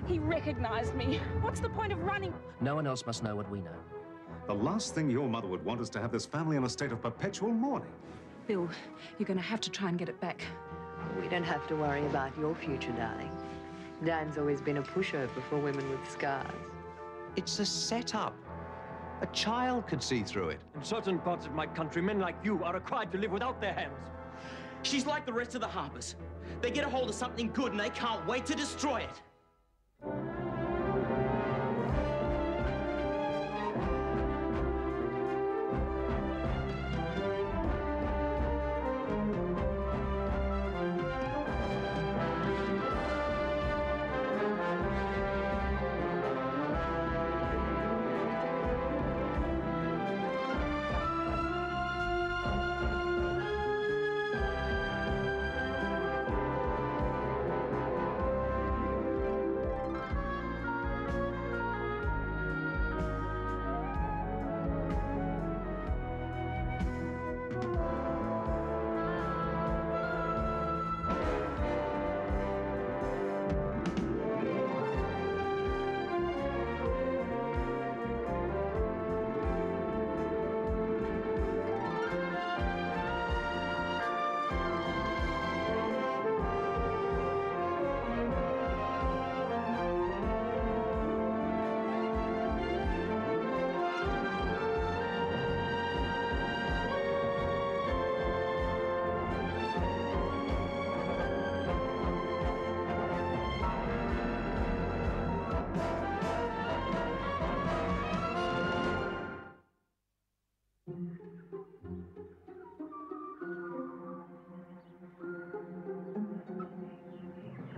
He recognized me. What's the point of running? No one else must know what we know. The last thing your mother would want is to have this family in a state of perpetual mourning. Bill, you're going to have to try and get it back. We don't have to worry about your future, darling. Dan's always been a pushover for women with scars. It's a setup. A child could see through it. In certain parts of my country, men like you are required to live without their hands. She's like the rest of the Harpers. They get a hold of something good and they can't wait to destroy it.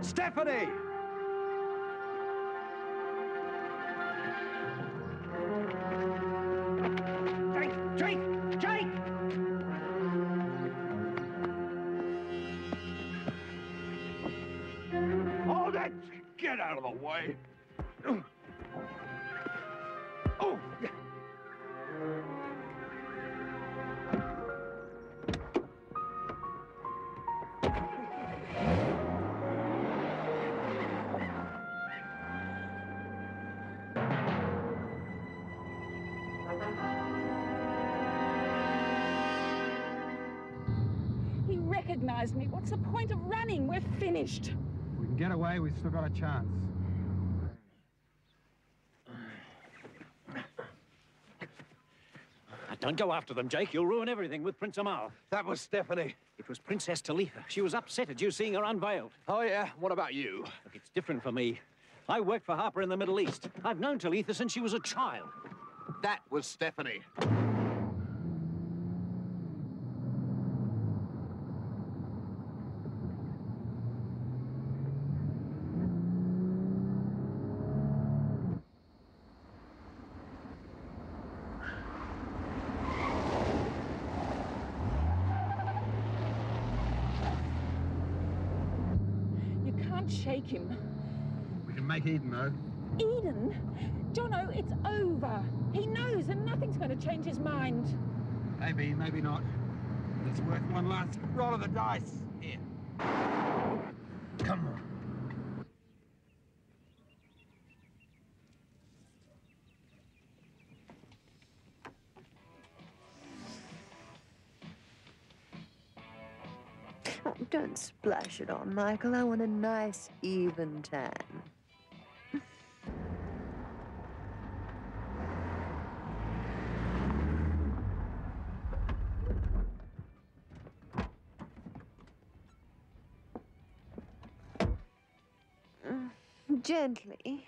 Stefani! Jake! Hold it! Get out of the way! Oh! He recognized me. What's the point of running? We're finished. If we can get away, we've still got a chance. Don't go after them, Jake. You'll ruin everything with Prince Amal. That was Stefani. It was Princess Talitha. She was upset at you seeing her unveiled. Oh, yeah? What about you? Look, it's different for me. I worked for Harper in the Middle East. I've known Talitha since she was a child. That was Stefani. You can't shake him. We can make Eden, though. Eden? Jono, it's over. He knows and nothing's going to change his mind. Maybe, maybe not. It's worth one last roll of the dice. Here. Come on. Oh, don't splash it on, Michael. I want a nice, even tan. Gently.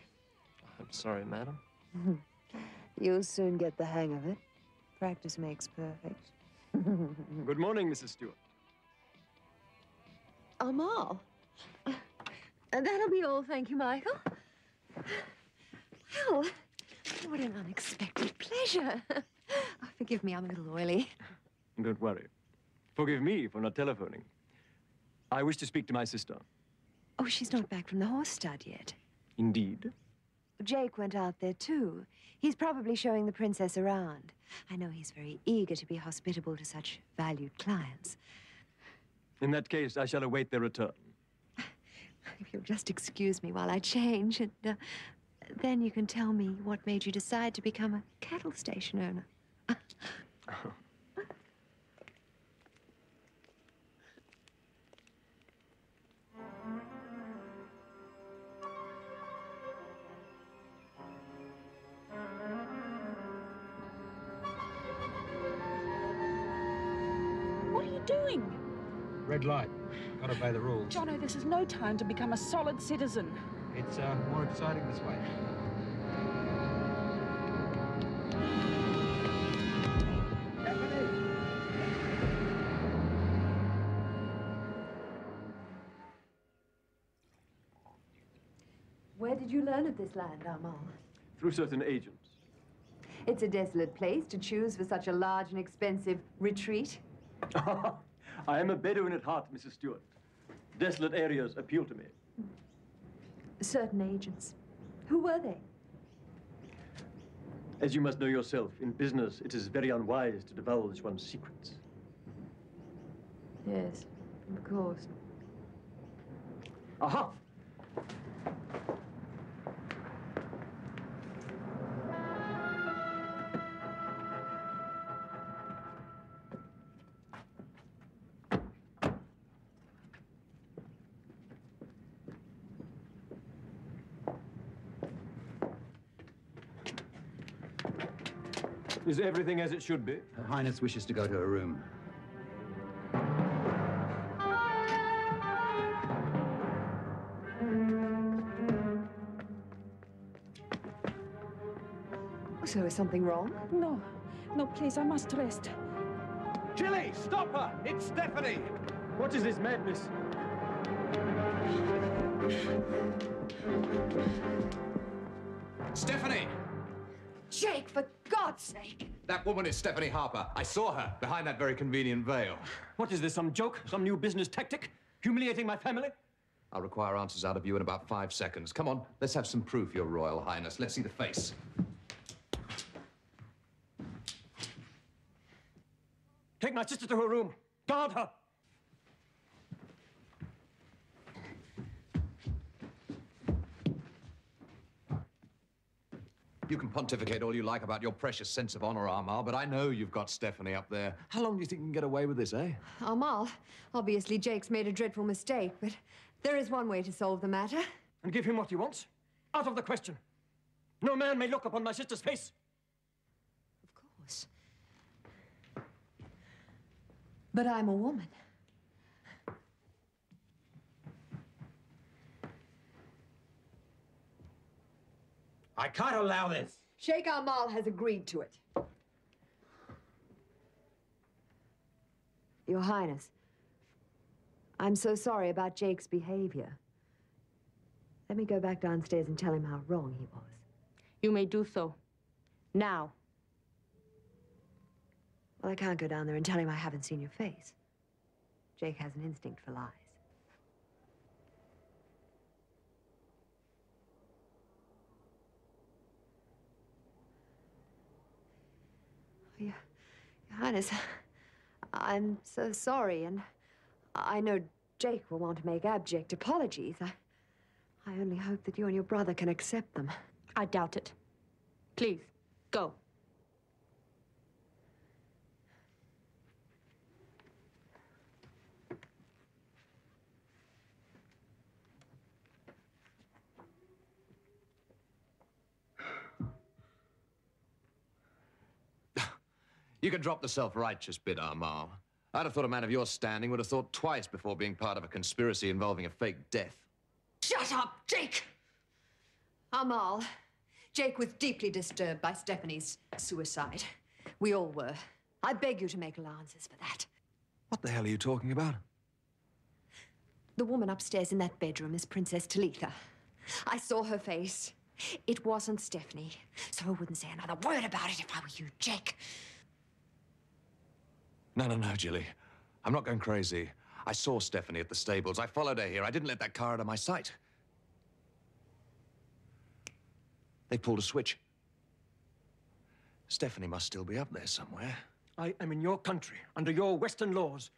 I'm sorry, madam. You'll soon get the hang of it. Practice makes perfect. Good morning, Mrs. Stewart. Amal. That'll be all, thank you, Michael. Well, what an unexpected pleasure. Oh, forgive me, I'm a little oily. Don't worry. Forgive me for not telephoning. I wish to speak to my sister. Oh, she's not back from the horse stud yet. Indeed. Jake went out there, too. He's probably showing the princess around. I know he's very eager to be hospitable to such valued clients. In that case, I shall await their return. If you'll just excuse me while I change, and then you can tell me what made you decide to become a cattle station owner. What are you doing? Red light. Gotta obey the rules. Jono, this is no time to become a solid citizen. It's more exciting this way. Where did you learn of this land, Amal? Through certain agents. It's a desolate place to choose for such a large and expensive retreat. I am a Bedouin at heart, Mrs. Stewart. Desolate areas appeal to me. Certain agents. Who were they? As you must know yourself, in business it is very unwise to divulge one's secrets. Yes, of course. Aha! Is everything as it should be? Her Highness wishes to go to her room. So is something wrong? No, no, please, I must rest. Jilly, stop her! It's Stephanie! What is this madness? Stephanie! Jake, for God's sake! That woman is Stefani Harpur. I saw her behind that very convenient veil. What is this, some joke? Some new business tactic? Humiliating my family? I'll require answers out of you in about 5 seconds. Come on, let's have some proof, Your Royal Highness. Let's see the face. Take my sister to her room. Guard her. You can pontificate all you like about your precious sense of honor, Amal, but I know you've got Stephanie up there. How long do you think you can get away with this, eh? Amal, obviously Jake's made a dreadful mistake, but there is one way to solve the matter. And give him what he wants? Out of the question. No man may look upon my sister's face. Of course. But I'm a woman. I can't allow this. Sheikh Amal has agreed to it. Your Highness, I'm so sorry about Jake's behavior. Let me go back downstairs and tell him how wrong he was. You may do so. Now. Well, I can't go down there and tell him I haven't seen your face. Jake has an instinct for lies. Your Highness, I'm so sorry, and I know Jake will want to make abject apologies. I only hope that you and your brother can accept them. I doubt it. Please, go. You can drop the self-righteous bit, Amal. I'd have thought a man of your standing would have thought twice before being part of a conspiracy involving a fake death. Shut up, Jake! Amal, Jake was deeply disturbed by Stephanie's suicide. We all were. I beg you to make allowances for that. What the hell are you talking about? The woman upstairs in that bedroom is Princess Talitha. I saw her face. It wasn't Stephanie, so I wouldn't say another word about it if I were you, Jake. No, Jilly. I'm not going crazy. I saw Stephanie at the stables. I followed her here. I didn't let that car out of my sight. They pulled a switch. Stephanie must still be up there somewhere. I am in your country, under your Western laws.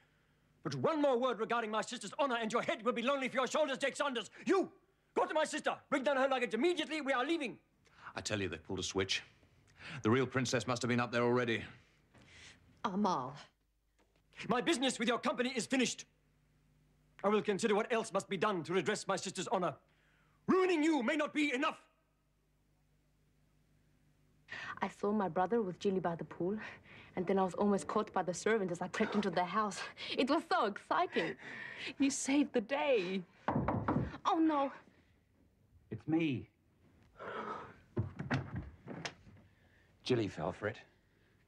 But one more word regarding my sister's honor and your head will be lonely for your shoulders, Jake Sanders. You! Go to my sister. Bring down her luggage immediately. We are leaving. I tell you, they pulled a switch. The real princess must have been up there already. Amal. My business with your company is finished. I will consider what else must be done to redress my sister's honor. Ruining you may not be enough. I saw my brother with Jilly by the pool, and then I was almost caught by the servant as I crept into the house. It was so exciting. You saved the day. Oh, no. It's me. Jilly fell for it.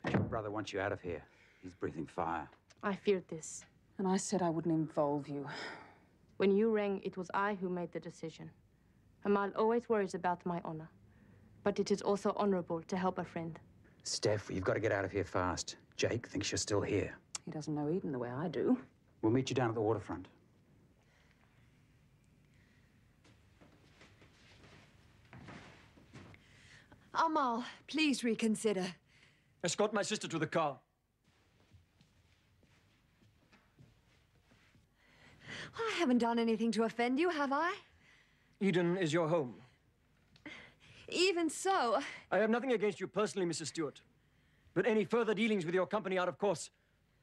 But your brother wants you out of here. He's breathing fire. I feared this. And I said I wouldn't involve you. When you rang, it was I who made the decision. Amal always worries about my honor. But it is also honorable to help a friend. Steph, you've got to get out of here fast. Jake thinks you're still here. He doesn't know Eden the way I do. We'll meet you down at the waterfront. Amal, please reconsider. Escort my sister to the car. I haven't done anything to offend you, have I? Eden is your home. Even so... I have nothing against you personally, Mrs. Stewart. But any further dealings with your company are, of course,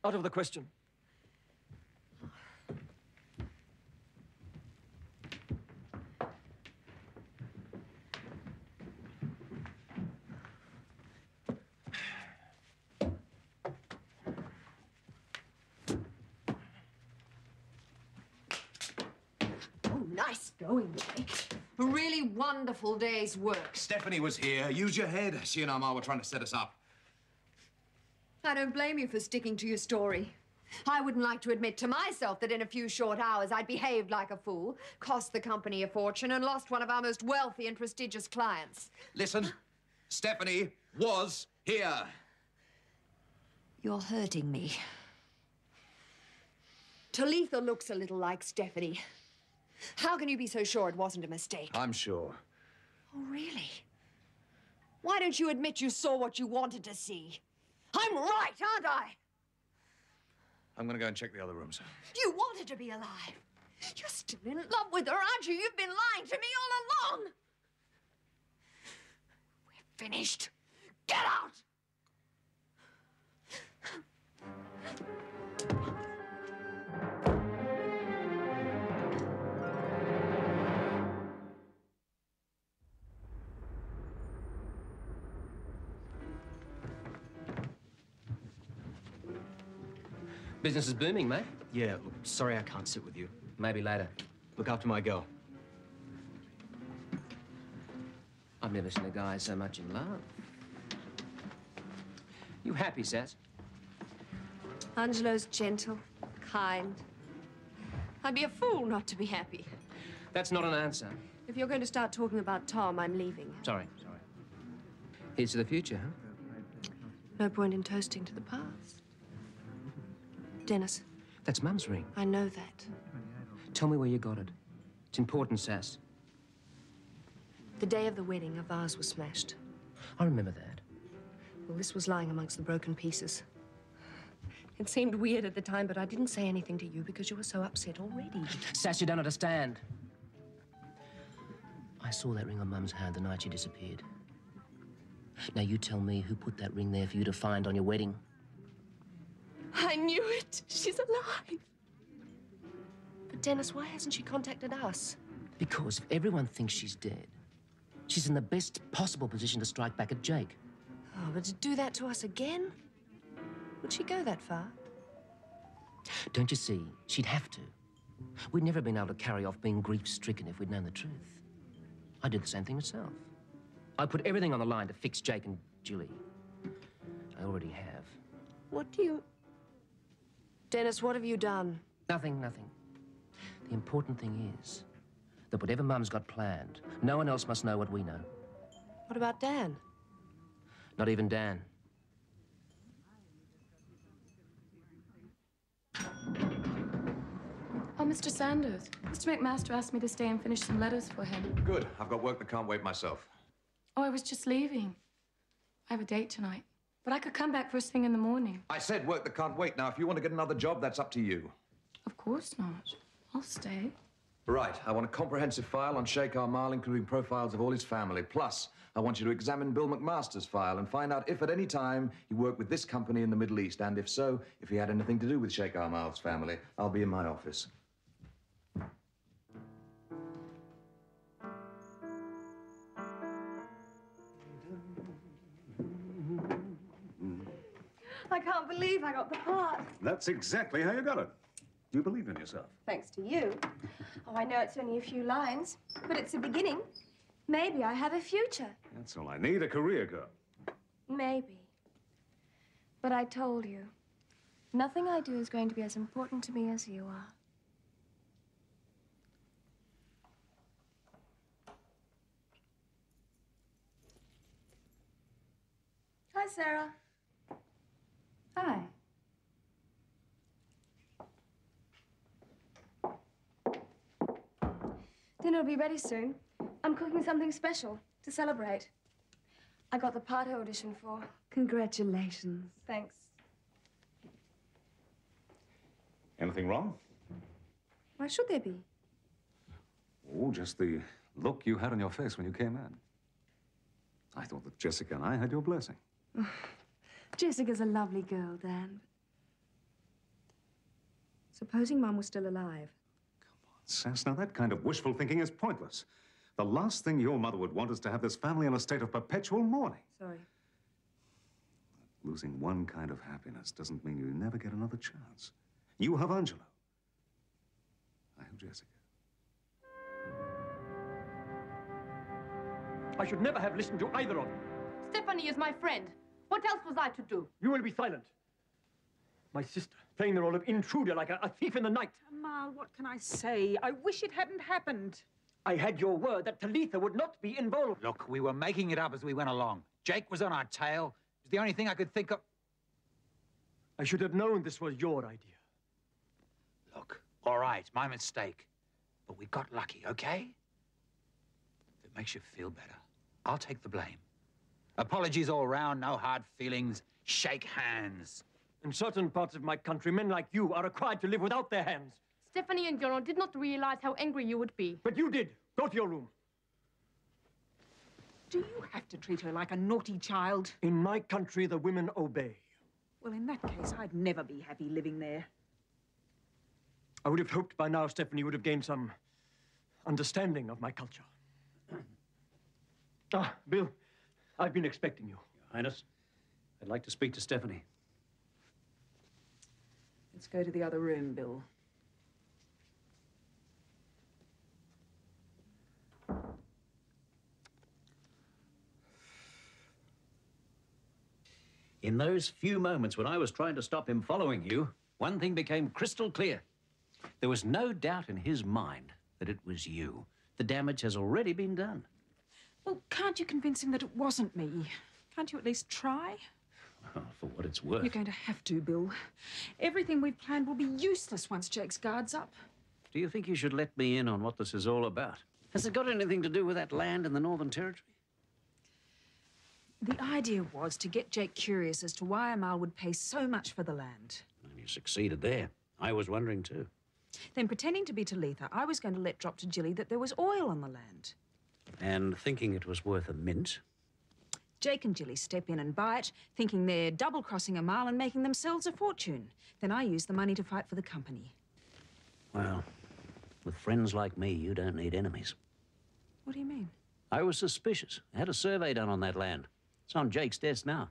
out of the question. Nice going, Jake. A really wonderful day's work. Stephanie was here. Use your head. She and Amal were trying to set us up. I don't blame you for sticking to your story. I wouldn't like to admit to myself that in a few short hours I'd behaved like a fool, cost the company a fortune, and lost one of our most wealthy and prestigious clients. Listen, Stephanie was here. You're hurting me. Talitha looks a little like Stephanie. How can you be so sure it wasn't a mistake? I'm sure. Oh, really? Why don't you admit you saw what you wanted to see? I'm right, aren't I? I'm going to go and check the other rooms. You wanted to be alive. You're still in love with her, aren't you? You've been lying to me all along. We're finished. Get out! Business is booming, mate. Yeah, look, sorry I can't sit with you. Maybe later. Look after my girl. I've never seen a guy so much in love. You happy, Sass? Angelo's gentle, kind. I'd be a fool not to be happy. That's not an answer. If you're going to start talking about Tom, I'm leaving. Sorry. Here's to the future, huh? No point in toasting to the past. Dennis. That's Mum's ring. I know that. Tell me where you got it. It's important, Sass. The day of the wedding, a vase was smashed. I remember that. Well, this was lying amongst the broken pieces. It seemed weird at the time, but I didn't say anything to you because you were so upset already. Sass, you don't understand. I saw that ring on Mum's hand the night she disappeared. Now you tell me who put that ring there for you to find on your wedding. I knew it. She's alive. But Dennis, why hasn't she contacted us? Because if everyone thinks she's dead, she's in the best possible position to strike back at Jake. Oh, but to do that to us again? Would she go that far? Don't you see? She'd have to. We'd never been able to carry off being grief-stricken if we'd known the truth. I did the same thing myself. I put everything on the line to fix Jake and Jilly. I already have. What do you... Dennis, what have you done? Nothing. The important thing is that whatever Mum's got planned, no one else must know what we know. What about Dan? Not even Dan. Oh, Mr. Sanders. Mr. McMaster asked me to stay and finish some letters for him. Good. I've got work that can't wait myself. Oh, I was just leaving. I have a date tonight. But I could come back first thing in the morning. I said work that can't wait. Now, if you want to get another job, that's up to you. Of course not. I'll stay. Right. I want a comprehensive file on Sheikh Armal, including profiles of all his family. Plus, I want you to examine Bill McMaster's file and find out if at any time he worked with this company in the Middle East, and if so, if he had anything to do with Sheikh Armal's family. I'll be in my office. I can't believe I got the part. That's exactly how you got it. You believe in yourself. Thanks to you. Oh, I know it's only a few lines, but it's a beginning. Maybe I have a future. That's all I need, a career girl. Maybe. But I told you, nothing I do is going to be as important to me as you are. Hi, Sarah. Hi. Dinner will be ready soon. I'm cooking something special to celebrate. I got the part I auditioned for. Congratulations. Thanks. Anything wrong? Why should there be? Oh, just the look you had on your face when you came in. I thought that Jessica and I had your blessing. Jessica's a lovely girl, Dan. Supposing Mum was still alive. Sass, now that kind of wishful thinking is pointless. The last thing your mother would want is to have this family in a state of perpetual mourning. Sorry. Losing one kind of happiness doesn't mean you never get another chance. You have Angelo. I have Jessica. I should never have listened to either of you. Stefani is my friend. What else was I to do? You will be silent. My sister, playing the role of intruder like a thief in the night. Amal, what can I say? I wish it hadn't happened. I had your word that Talitha would not be involved. Look, we were making it up as we went along. Jake was on our tail. It was the only thing I could think of. I should have known this was your idea. Look, all right, my mistake. But we got lucky, okay? If it makes you feel better, I'll take the blame. Apologies all round, no hard feelings. Shake hands. In certain parts of my country, men like you are required to live without their hands. Stefani and Jono did not realize how angry you would be. But you did. Go to your room. Do you have to treat her like a naughty child? In my country, the women obey. Well, in that case, I'd never be happy living there. I would have hoped by now Stefani would have gained some understanding of my culture. Bill, I've been expecting you. Your Highness, I'd like to speak to Stefani. Let's go to the other room, Bill. In those few moments when I was trying to stop him following you, one thing became crystal clear. There was no doubt in his mind that it was you. The damage has already been done. Well, can't you convince him that it wasn't me? Can't you at least try? Well, for what it's worth. You're going to have to, Bill. Everything we've planned will be useless once Jake's guard's up. Do you think you should let me in on what this is all about? Has it got anything to do with that land in the Northern Territory? The idea was to get Jake curious as to why Amal would pay so much for the land. And you succeeded there. I was wondering too. Then, pretending to be Talitha, I was going to let drop to Jilly that there was oil on the land. And thinking it was worth a mint? Jake and Jilly step in and buy it, thinking they're double-crossing Amal and making themselves a fortune. Then I use the money to fight for the company. Well, with friends like me, you don't need enemies. What do you mean? I was suspicious. I had a survey done on that land. It's on Jake's desk now.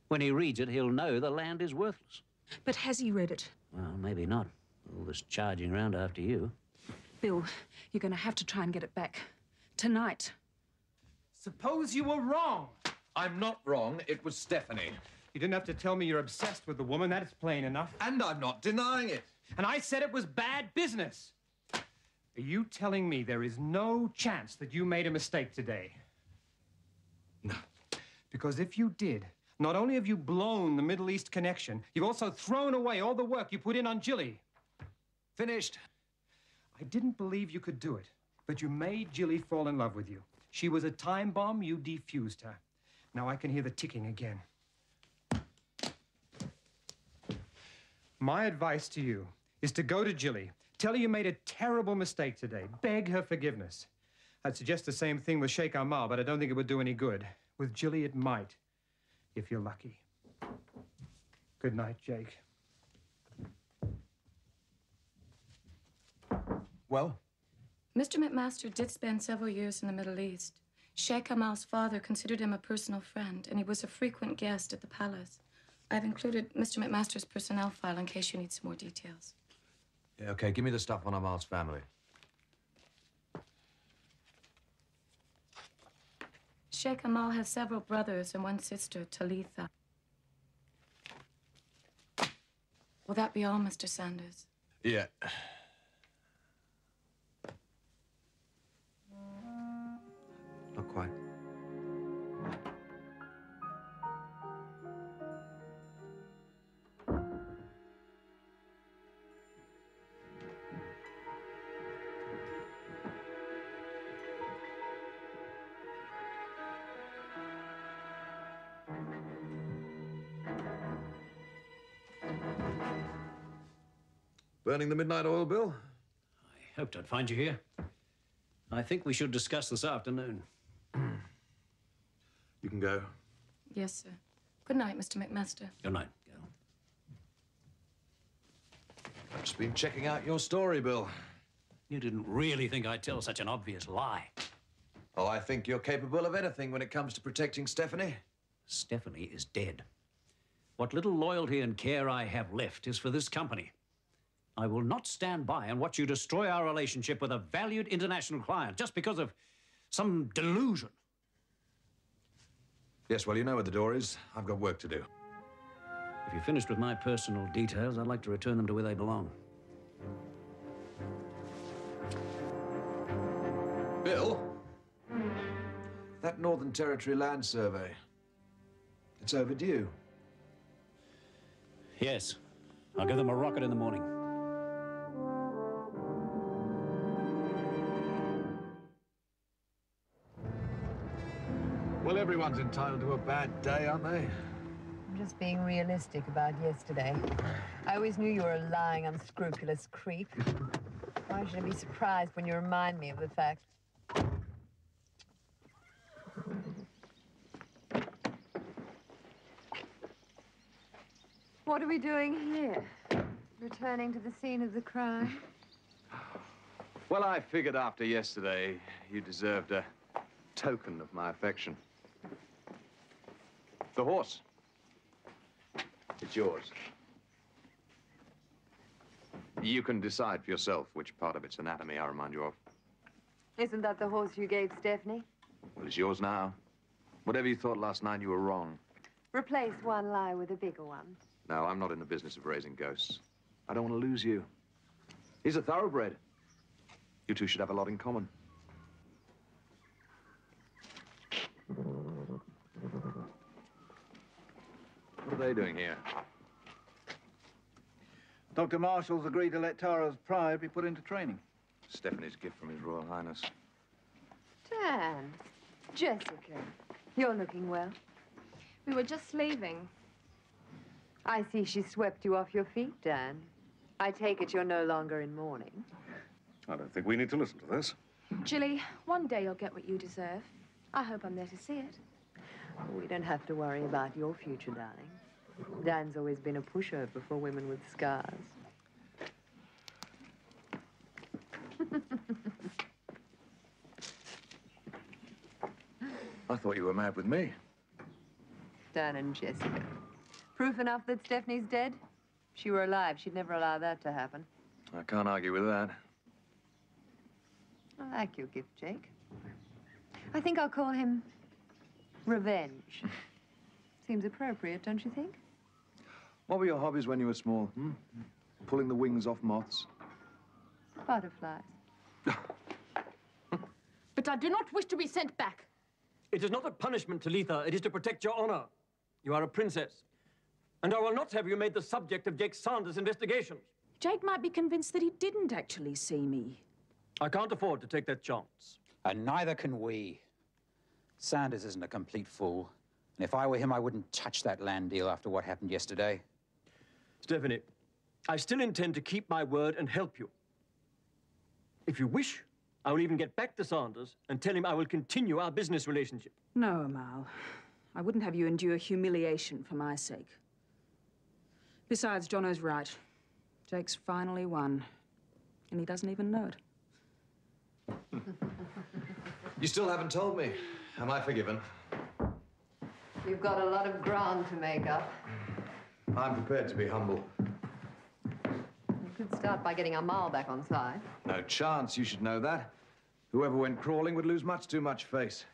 When he reads it, he'll know the land is worthless. But has he read it? Well, maybe not. All this charging around after you. Bill, you're going to have to try and get it back. Tonight. Suppose you were wrong. I'm not wrong. It was Stefani. You didn't have to tell me you're obsessed with the woman. That is plain enough. And I'm not denying it. And I said it was bad business. Are you telling me there is no chance that you made a mistake today? No. Because if you did, not only have you blown the Middle East connection, you've also thrown away all the work you put in on Jilly. Finished. I didn't believe you could do it, but you made Jilly fall in love with you. She was a time bomb, you defused her. Now I can hear the ticking again. My advice to you is to go to Jilly, tell her you made a terrible mistake today, beg her forgiveness. I'd suggest the same thing with Sheikh Amal, but I don't think it would do any good. With Jilly, it might, if you're lucky. Good night, Jake. Well? Mr. McMaster did spend several years in the Middle East. Sheikh Amal's father considered him a personal friend, and he was a frequent guest at the palace. I've included Mr. McMaster's personnel file in case you need some more details. Yeah, okay, give me the stuff on Amal's family. Sheikh Amal has several brothers and one sister, Talitha. Will that be all, Mr. Sanders? Yeah. Not quite. Burning the midnight oil bill? I hoped I'd find you here. I think we should discuss this afternoon. You can go. Yes, sir. Good night, Mr. McMaster. Good night, girl. I've just been checking out your story, Bill. You didn't really think I'd tell such an obvious lie. Oh, I think you're capable of anything when it comes to protecting Stephanie. Stephanie is dead. What little loyalty and care I have left is for this company. I will not stand by and watch you destroy our relationship with a valued international client just because of some delusion. Yes, well, you know where the door is. I've got work to do. If you're finished with my personal details, I'd like to return them to where they belong. Bill? That Northern Territory land survey. It's overdue. Yes. I'll give them a rocket in the morning. Well, everyone's entitled to a bad day, aren't they? I'm just being realistic about yesterday. I always knew you were a lying, unscrupulous creep. Why should I be surprised when you remind me of the fact? What are we doing here? Returning to the scene of the crime? Well, I figured after yesterday, you deserved a token of my affection. The horse. It's yours. You can decide for yourself which part of its anatomy I remind you of. Isn't that the horse you gave Stephanie? Well, it's yours now. Whatever you thought last night, you were wrong. Replace one lie with a bigger one. No, I'm not in the business of raising ghosts. I don't want to lose you. He's a thoroughbred. You two should have a lot in common. What are they doing here? Dr. Marshall's agreed to let Tara's pride be put into training. Stephanie's gift from His Royal Highness. Dan, Jessica, you're looking well. We were just leaving. I see she swept you off your feet, Dan. I take it you're no longer in mourning. I don't think we need to listen to this. Jilly, one day you'll get what you deserve. I hope I'm there to see it. We don't have to worry about your future, darling. Dan's always been a pushover for women with scars. I thought you were mad with me. Dan and Jessica. Proof enough that Stephanie's dead? If she were alive, she'd never allow that to happen. I can't argue with that. I like your gift, Jake. I think I'll call him Revenge. Seems appropriate, don't you think? What were your hobbies when you were small? Pulling the wings off moths? Butterflies. But I do not wish to be sent back. It is not a punishment, Talitha. It is to protect your honor. You are a princess. And I will not have you made the subject of Jake Sanders' investigations. Jake might be convinced that he didn't actually see me. I can't afford to take that chance. And neither can we. Sanders isn't a complete fool. And if I were him, I wouldn't touch that land deal after what happened yesterday. Stephanie, I still intend to keep my word and help you. If you wish, I will even get back to Sanders and tell him I will continue our business relationship. No, Amal. I wouldn't have you endure humiliation for my sake. Besides, Jono's right. Jake's finally won. And he doesn't even know it. You still haven't told me. Am I forgiven? You've got a lot of ground to make up. I'm prepared to be humble. You could start by getting Amal back on side. No chance, you should know that. Whoever went crawling would lose much too much face.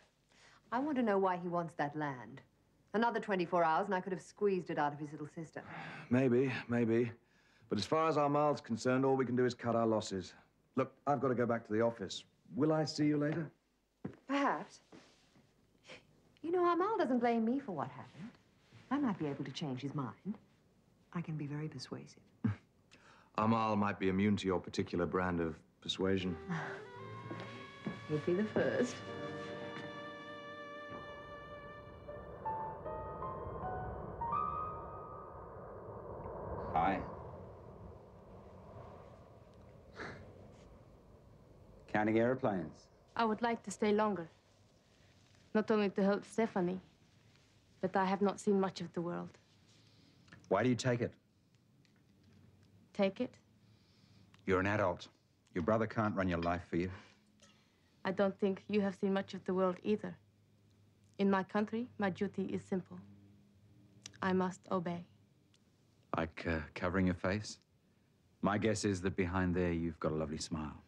I want to know why he wants that land. Another 24 hours and I could have squeezed it out of his little sister. Maybe, maybe. But as far as Amal's concerned, all we can do is cut our losses. Look, I've got to go back to the office. Will I see you later? Perhaps. You know, Amal doesn't blame me for what happened. I might be able to change his mind. I can be very persuasive. Amal might be immune to your particular brand of persuasion. He'd be the first. Hi. Counting aeroplanes. I would like to stay longer. Not only to help Stefani, but I have not seen much of the world. Why do you take it? Take it? You're an adult. Your brother can't run your life for you. I don't think you have seen much of the world either. In my country, my duty is simple. I must obey. Like covering your face? My guess is that behind there you've got a lovely smile.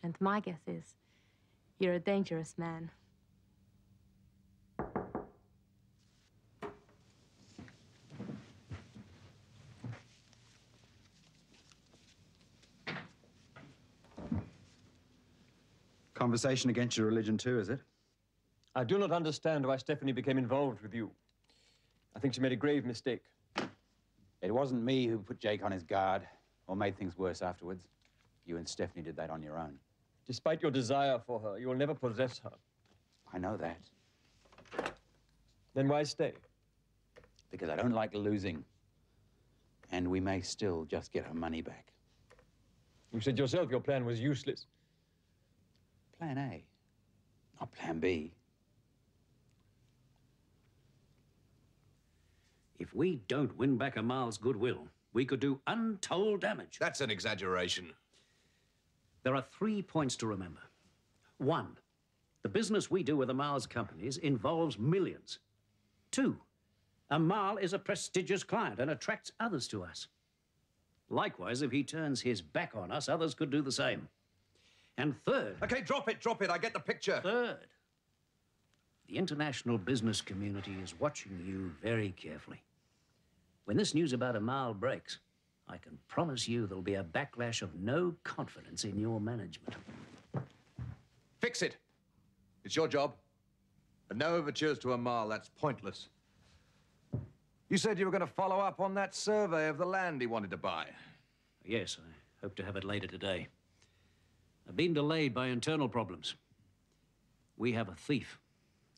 And my guess is, you're a dangerous man. Conversation against your religion too, is it? I do not understand why Stefani became involved with you. I think she made a grave mistake. It wasn't me who put Jake on his guard or made things worse afterwards. You and Stefani did that on your own. Despite your desire for her, you will never possess her. I know that. Then why stay? Because I don't like losing. And we may still just get our money back. You said yourself your plan was useless. Plan A, not Plan B. If we don't win back Amal's goodwill, we could do untold damage. That's an exaggeration. There are 3 points to remember. 1, the business we do with Amal's companies involves millions. 2, Amal is a prestigious client and attracts others to us. Likewise, if he turns his back on us, others could do the same. And 3rd... Okay, drop it. I get the picture. 3rd, the international business community is watching you very carefully. When this news about Amal breaks, I can promise you there'll be a backlash of no confidence in your management. Fix it. It's your job. And no overtures to Amal, that's pointless. You said you were going to follow up on that survey of the land he wanted to buy. Yes, I hope to have it later today. I've been delayed by internal problems. We have a thief,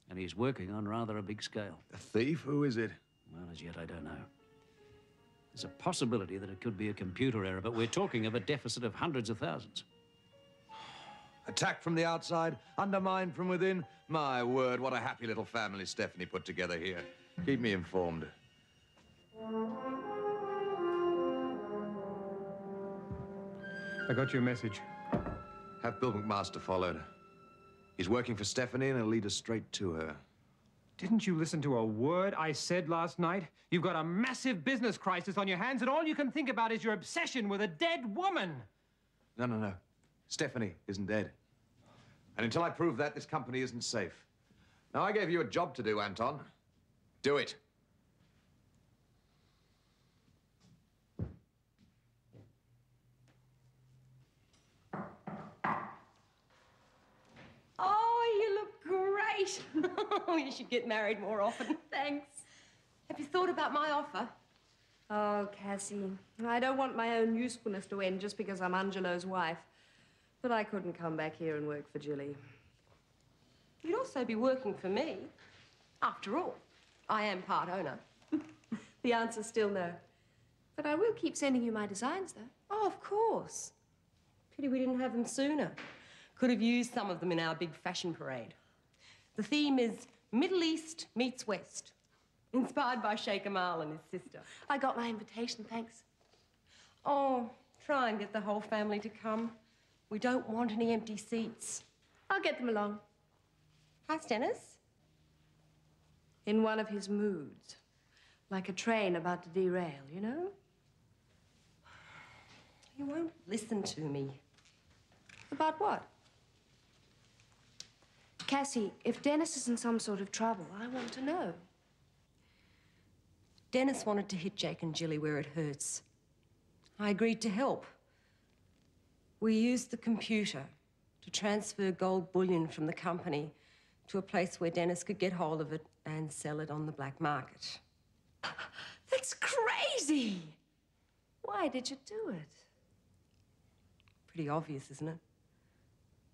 and he's working on rather a big scale. A thief? Who is it? Well, as yet, I don't know. There's a possibility that it could be a computer error, but we're talking of a deficit of hundreds of thousands. Attacked from the outside, undermined from within. My word, what a happy little family Stefani put together here. Keep me informed. I got your message. Have Bill McMaster followed. He's working for Stefani and he'll lead us straight to her. Didn't you listen to a word I said last night? You've got a massive business crisis on your hands, and all you can think about is your obsession with a dead woman. No. Stefani isn't dead. And until I prove that, this company isn't safe. Now, I gave you a job to do, Anton. Do it. Oh, you look great. Oh, you should get married more often. Thanks. Have you thought about my offer? Oh, Cassie, I don't want my own usefulness to end just because I'm Angelo's wife. But I couldn't come back here and work for Jilly. You'd also be working for me. After all, I am part owner. The answer's still no. But I will keep sending you my designs, though. Oh, of course. Pity we didn't have them sooner. Could have used some of them in our big fashion parade. The theme is Middle East meets West, inspired by Sheikh Amal and his sister. I got my invitation, thanks. Oh, try and get the whole family to come. We don't want any empty seats. I'll get them along. How's Dennis? In one of his moods. Like a train about to derail, you know? You won't listen to me. About what? Cassie, if Dennis is in some sort of trouble, I want to know. Dennis wanted to hit Jake and Jilly where it hurts. I agreed to help. We used the computer to transfer gold bullion from the company to a place where Dennis could get hold of it and sell it on the black market. That's crazy! Why did you do it? Pretty obvious, isn't it?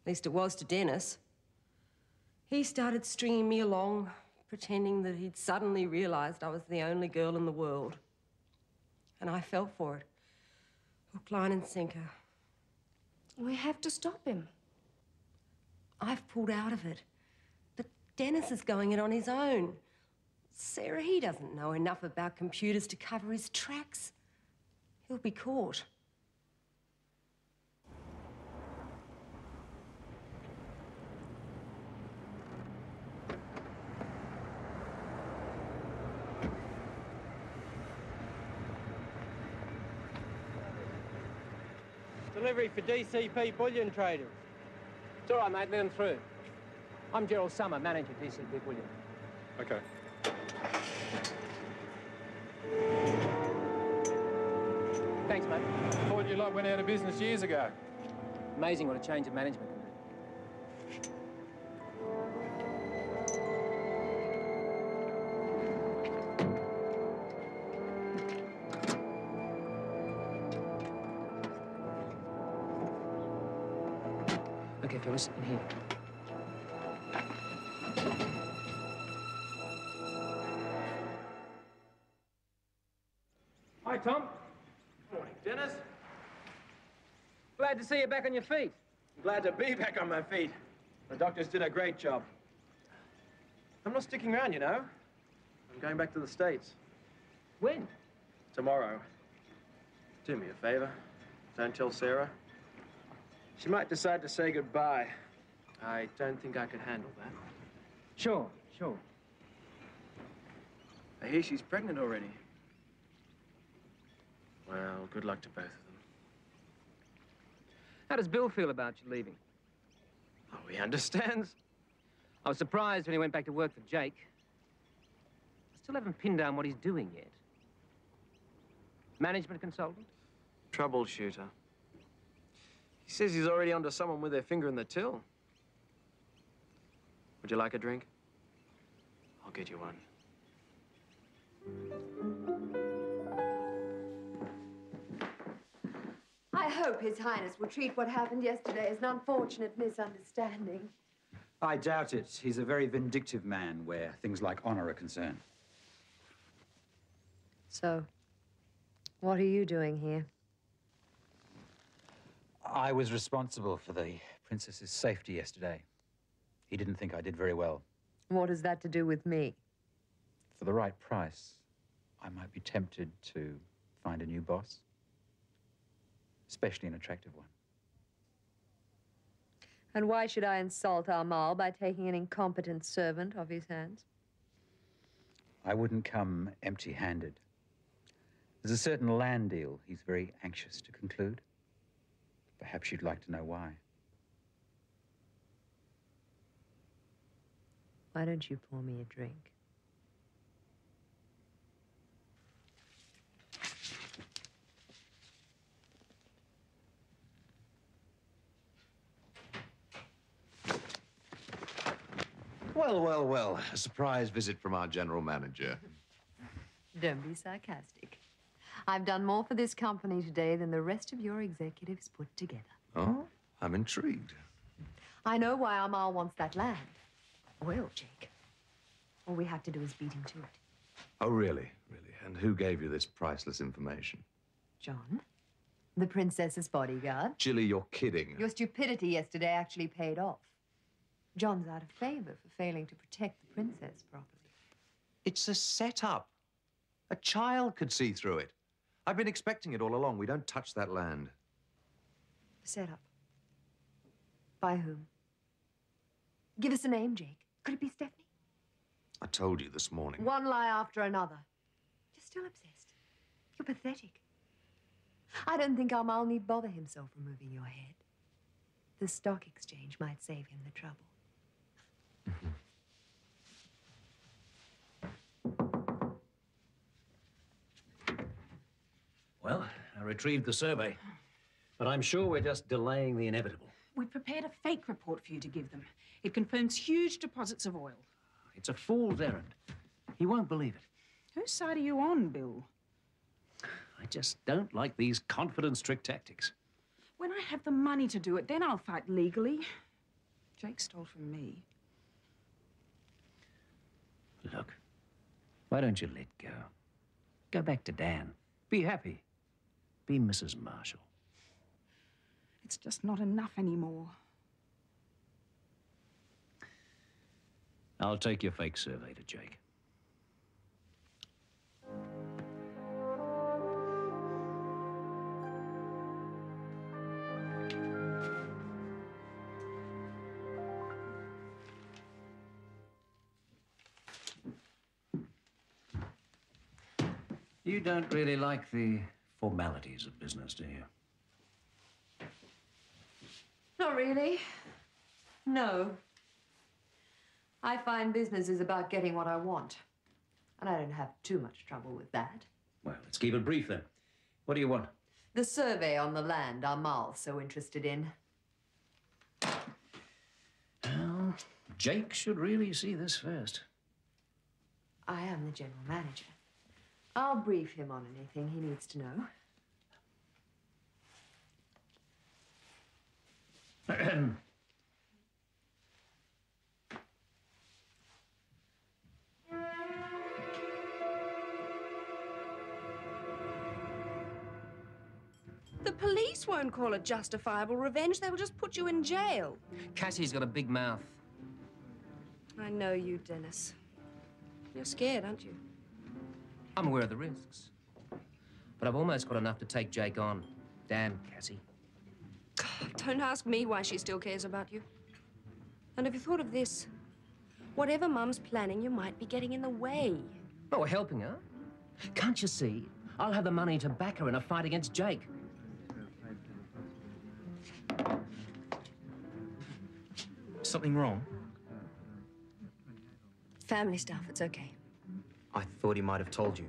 At least it was to Dennis. He started stringing me along, pretending that he'd suddenly realized I was the only girl in the world. And I fell for it. Hook, line, and sinker. We have to stop him. I've pulled out of it. But Dennis is going it on his own. Sarah, he doesn't know enough about computers to cover his tracks. He'll be caught. Delivery for DCP bullion traders. It's all right, mate. Let them through. I'm Gerald Summer, manager DCP bullion. Okay. Thanks, mate. Thought your lot went out of business years ago. Amazing what a change of management can do. Okay, Phyllis, in here. Hi, Tom. Morning, Dennis. Glad to see you back on your feet. Glad to be back on my feet. The doctors did a great job. I'm not sticking around, you know. I'm going back to the States. When? Tomorrow. Do me a favor. Don't tell Sarah. She might decide to say goodbye. I don't think I could handle that. Sure, sure. I hear she's pregnant already. Well, good luck to both of them. How does Bill feel about you leaving? Oh, he understands. I was surprised when he went back to work for Jake. I still haven't pinned down what he's doing yet. Management consultant? Troubleshooter. He says he's already onto someone with their finger in the till. Would you like a drink? I'll get you one. I hope His Highness will treat what happened yesterday as an unfortunate misunderstanding. I doubt it. He's a very vindictive man where things like honor are concerned. So, what are you doing here? I was responsible for the princess's safety yesterday. He didn't think I did very well. What has that to do with me? For the right price, I might be tempted to find a new boss. Especially an attractive one. And why should I insult Amal by taking an incompetent servant off his hands? I wouldn't come empty-handed. There's a certain land deal he's very anxious to conclude. Perhaps you'd like to know why. Why don't you pour me a drink? Well, well, well. A surprise visit from our general manager. Don't be sarcastic. I've done more for this company today than the rest of your executives put together. Oh, I'm intrigued. I know why Amal wants that land. Well, Jake, all we have to do is beat him to it. Oh, really? Really? And who gave you this priceless information? John. The princess's bodyguard. Jilly, you're kidding. Your stupidity yesterday actually paid off. John's out of favor for failing to protect the princess properly. It's a setup. A child could see through it. I've been expecting it all along. We don't touch that land. Setup. By whom? Give us a name, Jake. Could it be Stephanie? I told you this morning. One lie after another. You're still obsessed. You're pathetic. I don't think Amal need bother himself removing your head. The stock exchange might save him the trouble. Well, I retrieved the survey, but I'm sure we're just delaying the inevitable. We prepared a fake report for you to give them. It confirms huge deposits of oil. It's a fool's errand. He won't believe it. Whose side are you on, Bill? I just don't like these confidence trick tactics. When I have the money to do it, then I'll fight legally. Jake stole from me. Look, why don't you let go? Go back to Dan. Be happy. Be Mrs. Marshall. It's just not enough anymore. I'll take your fake survey to Jake. You don't really like the formalities of business, do you? Not really. No. I find business is about getting what I want. And I don't have too much trouble with that. Well, let's keep it brief then. What do you want? The survey on the land Amal's so interested in. Well, Jake should really see this first. I am the general manager. I'll brief him on anything he needs to know. The police won't call it justifiable revenge. They will just put you in jail. Cassie's got a big mouth. I know you, Dennis. You're scared, aren't you? I'm aware of the risks. But I've almost got enough to take Jake on. Damn, Cassie. Don't ask me why she still cares about you. And have you thought of this? Whatever Mum's planning, you might be getting in the way. Oh, we're helping her. Can't you see? I'll have the money to back her in a fight against Jake. Something wrong? Family stuff, it's okay. I thought he might have told you.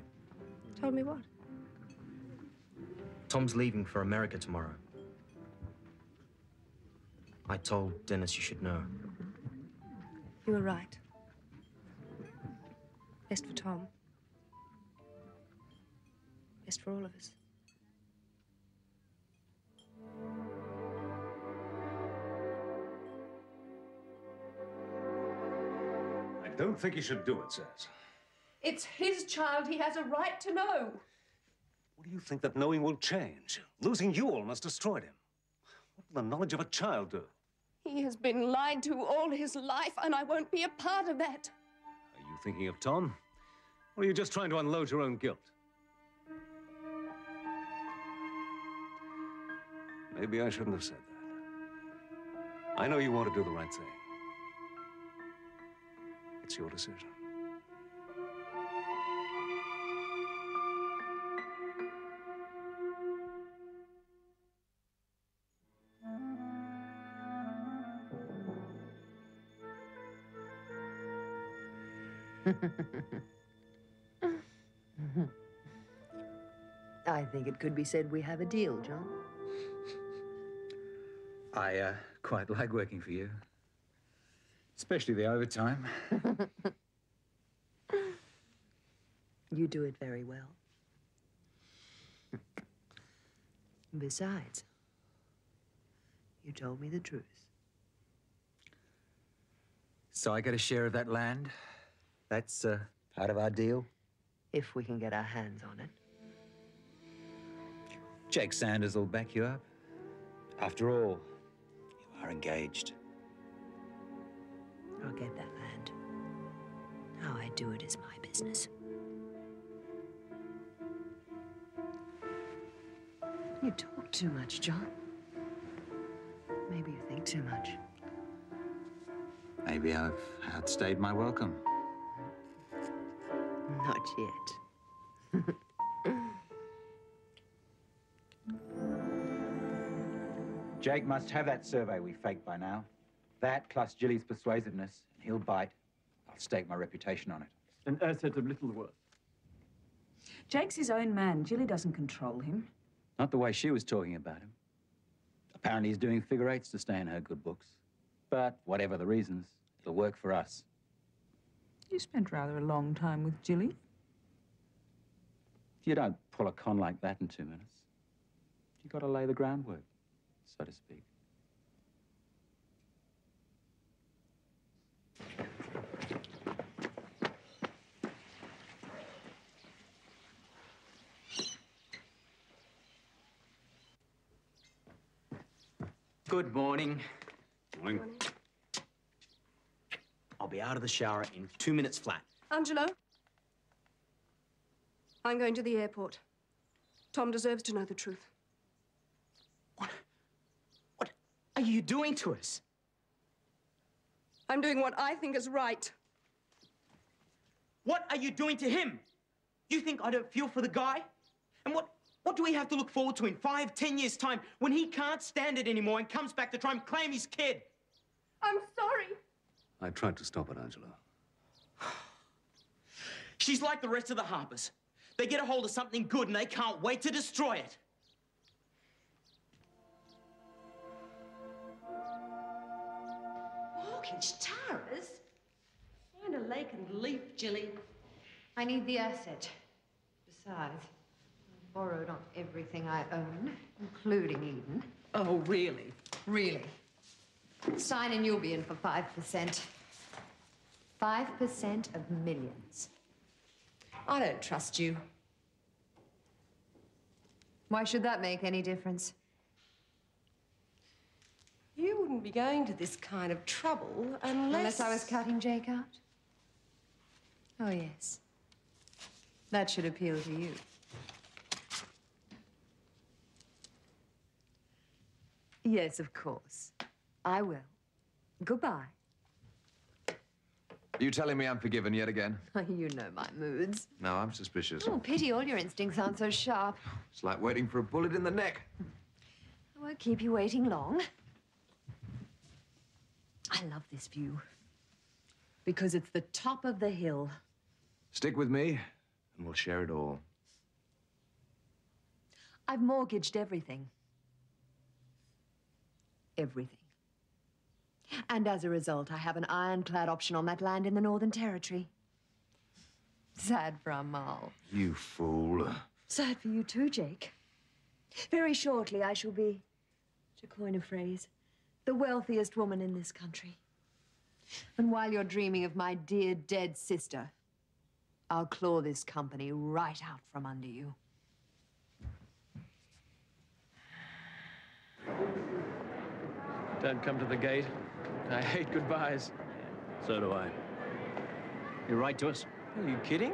Told me what? Tom's leaving for America tomorrow. I told Dennis you should know. You were right. Best for Tom. Best for all of us. I don't think he should do it, Says. It's his child. He has a right to know. What do you think that knowing will change? Losing you almost destroyed him. What will the knowledge of a child do? He has been lied to all his life, and I won't be a part of that. Are you thinking of Tom? Or are you just trying to unload your own guilt? Maybe I shouldn't have said that. I know you want to do the right thing. It's your decision. I think it could be said we have a deal, John. I quite like working for you. Especially the overtime. You do it very well. Besides, you told me the truth. So I get a share of that land? That's part of our deal? If we can get our hands on it. Jake Sanders will back you up. After all, you are engaged. I'll get that land. How I do it is my business. You talk too much, John. Maybe you think too much. Maybe I've outstayed my welcome. Not yet. Jake must have that survey we faked by now. That plus Jilly's persuasiveness, and he'll bite. I'll stake my reputation on it. An asset of little worth. Jake's his own man. Jilly doesn't control him. Not the way she was talking about him. Apparently he's doing figure eights to stay in her good books. But whatever the reasons, it'll work for us. You spent rather a long time with Jilly. You don't pull a con like that in 2 minutes. You've got to lay the groundwork, so to speak. Good morning. Morning. I'll be out of the shower in 2 minutes flat. Angelo, I'm going to the airport. Tom deserves to know the truth. What are you doing to us? I'm doing what I think is right. What are you doing to him? You think I don't feel for the guy? And what do we have to look forward to in 5, 10 years' time when he can't stand it anymore and comes back to try and claim his kid? I'm sorry. I tried to stop it, Angela. She's like the rest of the Harpers. They get a hold of something good and they can't wait to destroy it. Mortgage towers? Find a lake and leap, Jilly. I need the asset. Besides, I borrowed on everything I own, including Eden. Oh, really? Really? Sign and you'll be in for 5%. 5% of millions. I don't trust you. Why should that make any difference? You wouldn't be going to this kind of trouble Unless I was cutting Jake out? Oh, yes. That should appeal to you. Yes, of course. I will. Goodbye. You telling me I'm forgiven yet again? You know my moods. No, I'm suspicious. Oh, pity all your instincts aren't so sharp. It's like waiting for a bullet in the neck. I won't keep you waiting long. I love this view. Because it's the top of the hill. Stick with me, and we'll share it all. I've mortgaged everything. Everything. And as a result, I have an ironclad option on that land in the Northern Territory. Sad for Amal. You fool. Sad for you too, Jake. Very shortly, I shall be, to coin a phrase, the wealthiest woman in this country. And while you're dreaming of my dear dead sister, I'll claw this company right out from under you. Don't come to the gate. I hate goodbyes. So do I. You write to us? Are you kidding?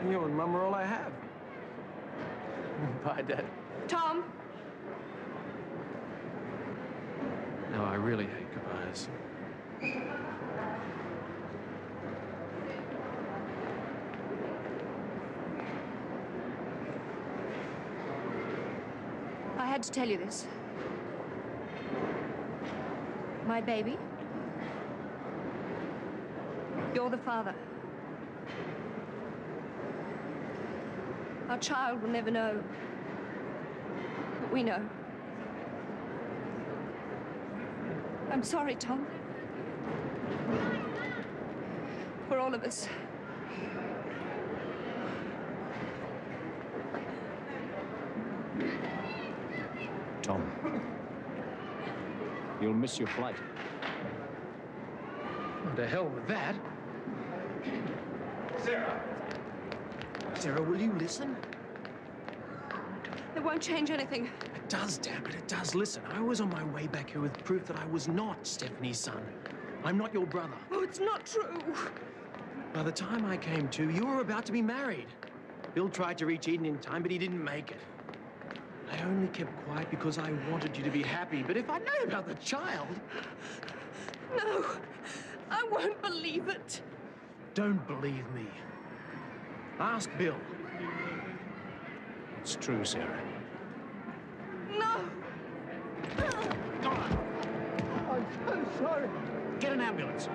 You and Mum are all I have. Bye, Dad. Tom! No, I really hate goodbyes. I had to tell you this. My baby? You're the father. Our child will never know. But we know. I'm sorry, Tom. For all of us. Tom, you'll miss your flight. What the hell with that? Sarah! Sarah, will you listen? It won't change anything. It does, Dad, it does. Listen, I was on my way back here with proof that I was not Stephanie's son. I'm not your brother. Oh, it's not true. By the time I came to, you were about to be married. Bill tried to reach Eden in time, but he didn't make it. I only kept quiet because I wanted you to be happy. But if I'd known about the child... No, I won't believe it. Don't believe me. Ask Bill. It's true, Sarah. No. I'm so sorry. Get an ambulance.